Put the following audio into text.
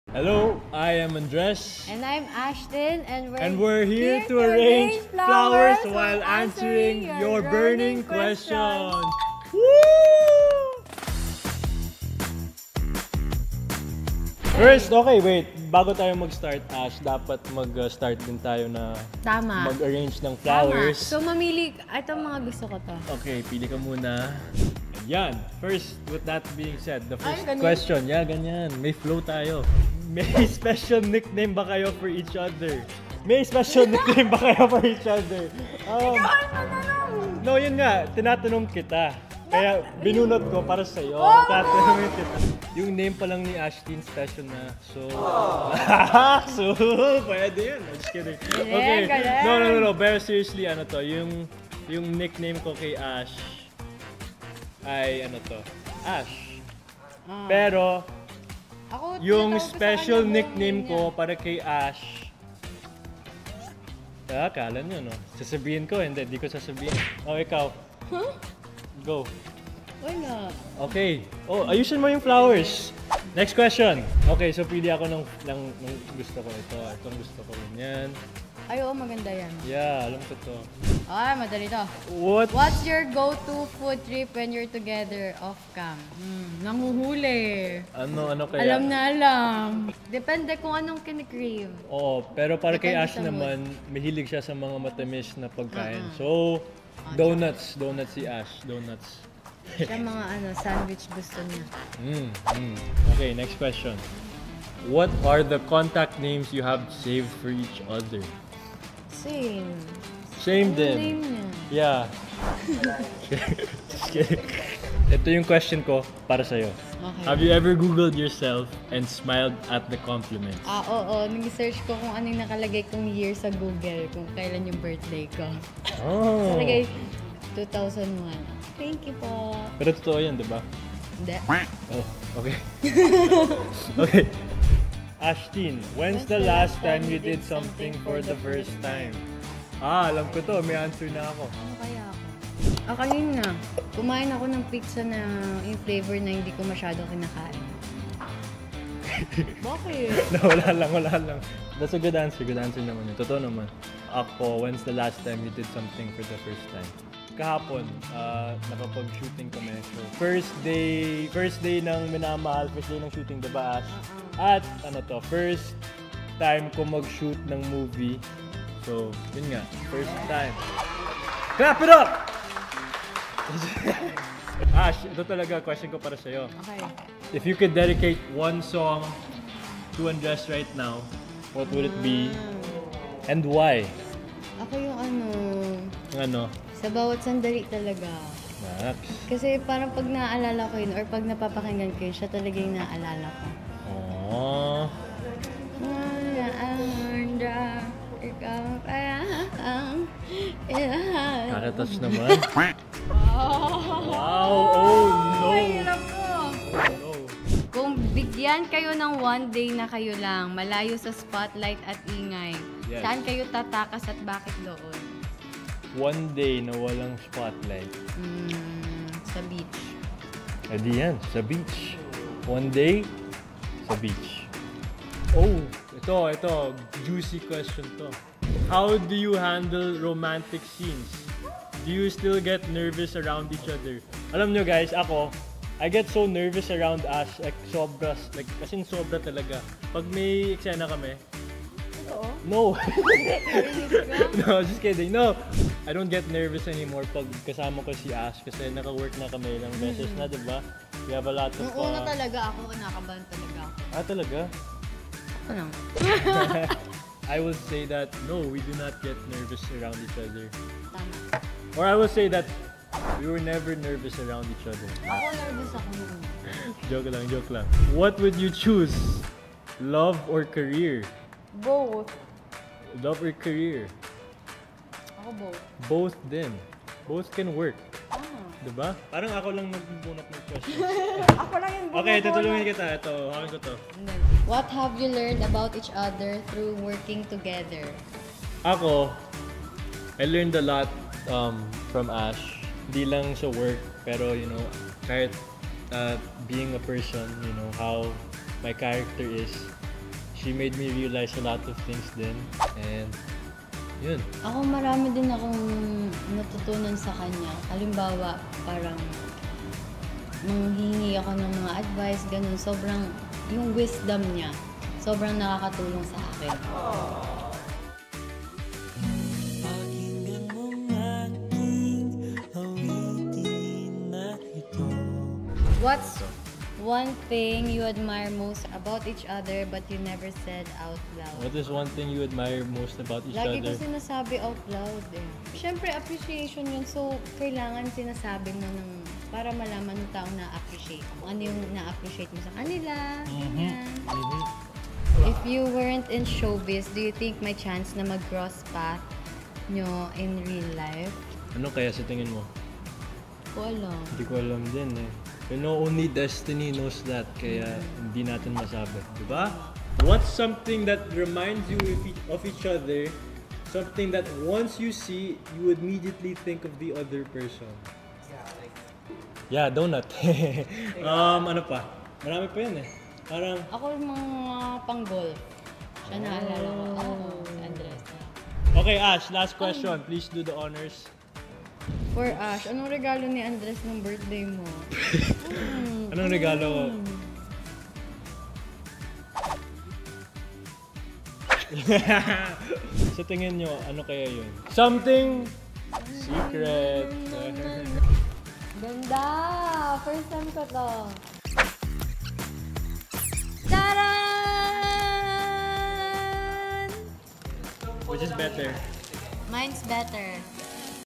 Hello, I am Andres. And I'm Ashton, and we're here to arrange flowers while answering your burning questions. Woo! First, okay, wait. Bago tayo mag-start, Ash, dapat mag-start din tayo na mag-arrange ng flowers. So, mamili. Ito mga gusto ko to. Okay, pili ka muna. Yan. First, with that being said, the first ganyan? question. Yeah, ganyan. May flow tayo. May special nickname ba kayo for each other? May special nickname ba kayo for each other? No, yun nga. Tinatanong kita. Kaya binunot ko para sa'yo. Tatanungin kita. Yung name pa lang ni Ashton special na. So, so, pwede yun. I'm just kidding. Okay. No. Pero seriously, ano to, yung nickname ko kay Ash ay ano to, Ash. Pero, yung special nickname ko para kay Ash, akala nyo, no? Sasabihin ko, hindi ko sasabihin. Oh, ikaw. Huh? Go. Wala. Okay. Oh, ayusin mo yung flowers. Next question. Okay, so pili ako ng gusto ko. Itong gusto ko. Yan. Ay, oo, maganda yan. Yeah, alam ko to. Ay, madali to. What's your go-to food trip when you're together off-cam? Nanguhuli. Ano kaya? Alam na alam. Depende kung anong kinikrave. Oo, pero para kay Depende Ash sa mood. naman, mahilig siya sa mga matamis na pagkain. So, donuts si Ash. Donuts. Siya mga sandwich gusto niya. Okay, next question. What are the contact names you have saved for each other? Same. Same Ano din. name niya? Yeah. Just kidding. Ito yung question ko para sa'yo. Okay. Have you ever Googled yourself and smiled at the compliments? Oo. Nag-search ko kung anong nakalagay kong year sa Google, kung kailan yung birthday ko. Oh. Nakalagay 2001. Thank you po. Pero totoo yan, di ba? Hindi. Oh, okay. Okay. Ashton, when's the last time you did something for the first time? Alam ko to. May answer na ako. Ano kaya ako? Kanina, kumain ako ng pizza na yung flavor na hindi ko masyado kinakain. Bakit? No, wala lang. That's a good answer. Good answer naman. Totoo naman. Ako, when's the last time you did something for the first time? Kahapon, nakapag-shooting kami. So, first day ng minamahal, first day ng shooting, diba Ash? At first time ko mag-shoot ng movie. So, yun nga, first time. Clap it up! Ash, ito talaga, question ko para sa'yo. Okay. If you could dedicate one song to Andres right now, what would it be? And why? Ako yung Ano? sa bawat sandali talaga. Max. Kasi parang pag naaalala ko yun, or pag napapakinggan ko yun, siya talaga yung naaalala ko. Aww. Ikaw kaya ang Nakatouch naman. Wow! Oh no! Mahirap po. No. Kung bigyan kayo ng one day na kayo lang, malayo sa spotlight at ingay, Yes. saan kayo tatakas at bakit doon? One day na walang spotlight. Sa beach. Edi yan, sa beach. One day, sa beach. Oh, ito, juicy question to. How do you handle romantic scenes? Do you still get nervous around each other? Alam nyo guys, ako, I get so nervous around Ash, sobra talaga. Pag may eksena kami, no. No, just kidding. No. I don't get nervous anymore pag kasama ko si Ash kasi naka-work na kami ilang beses na, diba? We have a lot of... Nung una talaga ako, nakabahan talaga ako. Talaga? Ano? I would say that, no, we do not get nervous around each other. Tama. Or I would say that we were never nervous around each other. Ako nervous ako noon. Joke lang. What would you choose? Love or career? Both. Love or career? Ako both. Both din. Both can work. Diba? Parang ako lang nagbubunot ng questions. Ako lang yung Okay, tutulungan kita. Ito, hakin ko to. What have you learned about each other through working together? Ako, I learned a lot from Ash. Di lang sa work, pero kahit being a person, how my character is, She made me realize a lot of things then. And yun. Ako marami din akong natutunan sa kanya. Halimbawa, parang manghihingi ako ng mga advice, ganun. Sobrang, yung wisdom niya, sobrang nakakatulong sa akin. What's one thing you admire most about each other but you never said out loud? What is one thing you admire most about each Lagi other? ko sinasabi out loud eh. Siyempre, appreciation yun. So, kailangan sinasabi mo ng para malaman ng taong na-appreciate mo. Ano yung na-appreciate mo sa kanila. Ganyan. If you weren't in showbiz, do you think may chance na mag-cross path nyo in real life? Ano kaya sa tingin mo? Ko alam. Hindi ko alam din eh. You know, only destiny knows that, kaya hindi natin masabi. Diba? What's something that reminds you of each other? Something that once you see, you immediately think of the other person. Yeah, donut. Ano pa? Marami pa yan eh. Parang... Ako yung mga pang-golf. Siya naalala ko. Si Andres. Okay, Ash, last question. Please do the honors. For Ash, anong regalo ni Andres ng birthday mo? Anong regalo ko? Sa tingin nyo, ano kaya yun? Something secret. Ganda! First time ko to. Taran! Which is better? Mine's better.